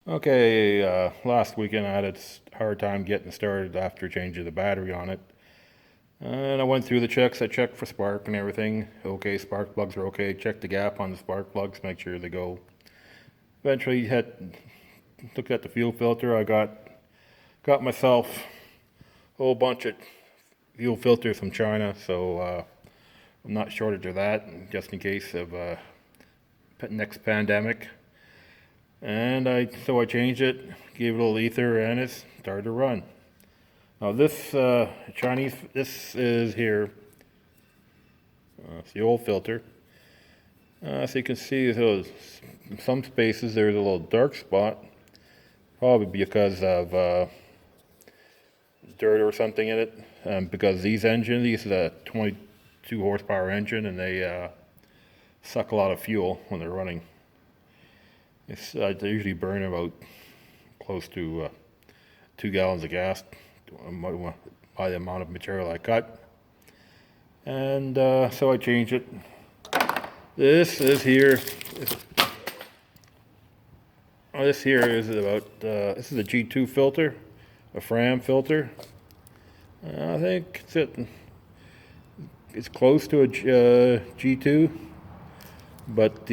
Okay, last weekend I had a hard time getting started after changing the battery on it. And I went through the checks. I checked for spark and everything. Okay, spark plugs are okay. Checked the gap on the spark plugs, make sure they go. Eventually, looked at the fuel filter. I got myself a whole bunch of fuel filters from China, so I'm not shortage of that, just in case of next pandemic. And so I changed it, gave it a little ether, and it started to run. Now this this is here. It's the old filter. So you can see those in some spaces there's a little dark spot, probably because of dirt or something in it. Because these is a 22 horsepower engine, and they suck a lot of fuel when they're running. They usually burn about close to 2 gallons of gas by the amount of material I cut. And so I changed it. This is here. This here is about, this is a G2 filter, a Fram filter. I think it's close to a G2, but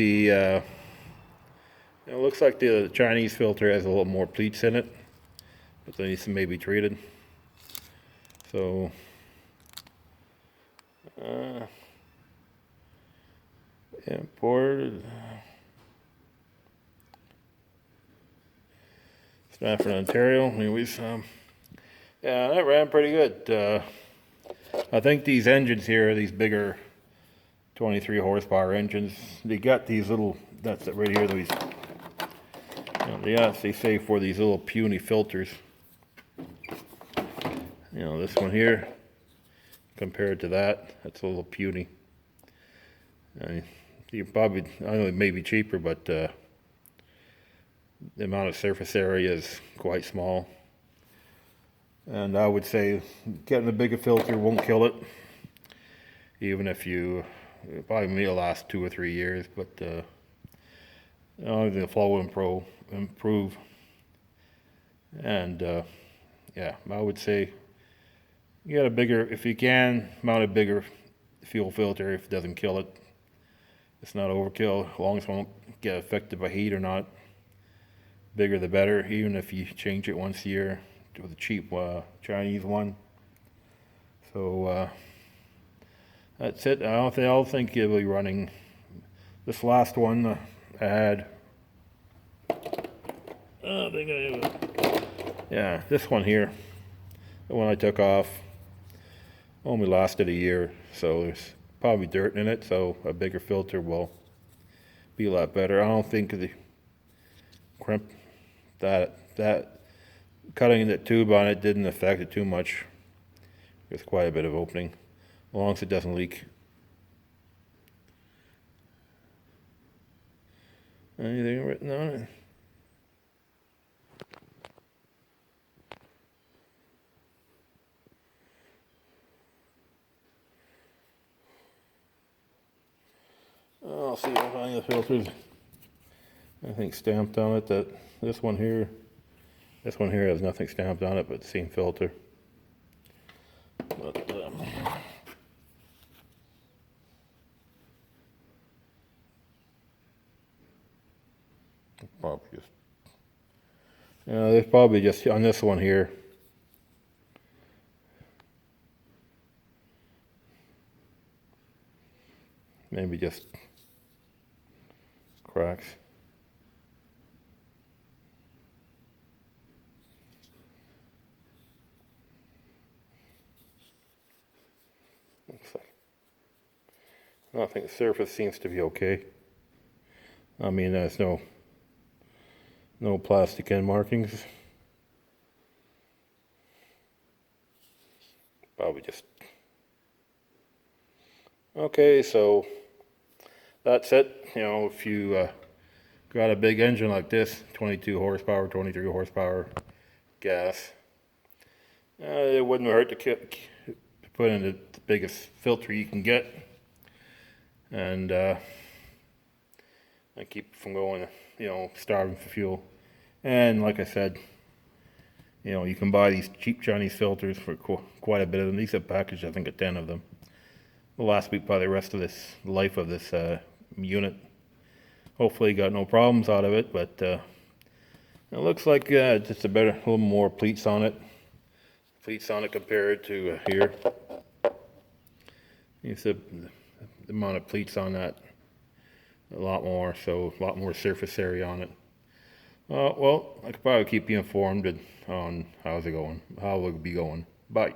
it looks like the Chinese filter has a little more pleats in it, but they may be treated. So, imported. Stratford, Ontario. Anyways, yeah, that ran pretty good. I think these engines here, these bigger 23 horsepower engines, they got these little, that's it right here, these, they say for these little puny filters. This one here, compared to that's a little puny. You probably, I know it may be cheaper, but the amount of surface area is quite small. And I would say getting a bigger filter won't kill it, even if it probably may last 2 or 3 years, but the flow will improve. And yeah, I would say get a bigger, if you can, mount a bigger fuel filter if it doesn't kill it. It's not overkill, as long as it won't get affected by heat or not. Bigger the better, even if you change it once a year with a cheap Chinese one. So that's it. I don't think it'll be running. This last one I had. Yeah, this one here, the one I took off, only lasted a year, so there's probably dirt in it, so a bigger filter will be a lot better. I don't think the crimp that cutting the tube on it didn't affect it too much. There's quite a bit of opening, as long as it doesn't leak. Anything written on it? I'll see if I find the filters. I think stamped on it that this one here has nothing stamped on it but the same filter. But probably just there's probably just on this one here. Maybe just cracks. Looks like. I think the surface seems to be okay. I mean, there's no plastic end markings. Probably just. Okay, so that's it. If you got a big engine like this, 22 horsepower, 23 horsepower gas, it wouldn't hurt to put in the biggest filter you can get, and keep it from going, starving for fuel. And like I said, you know, you can buy these cheap Chinese filters for quite a bit of them. These have packaged, I think, 10 of them. Will last me probably the rest of this life of this unit. Hopefully got no problems out of it, but it looks like just a little more pleats on it. Pleats on it compared to here. You see the amount of pleats on that, a lot more, so a lot more surface area on it. Well, I could probably keep you informed on how it will be going. Bye.